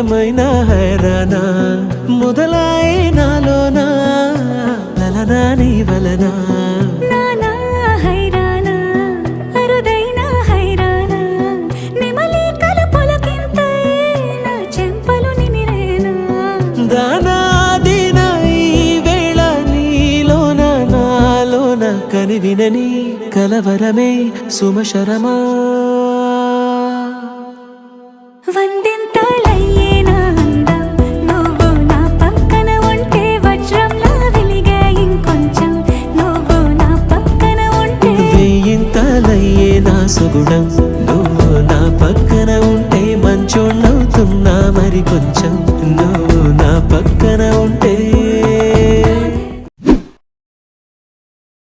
నిజమైన హైరానా మొదలాయే నాలోనా లలనా నీ వలనా నానా హైరానా అరుదైన హైరానా నిమలి కలుపులకింతై నా చెంపలు నిమిరేనా దానా దినా ఈ వేళ నీలోన నాలోన కనివినని కలవరమే సుమశరమా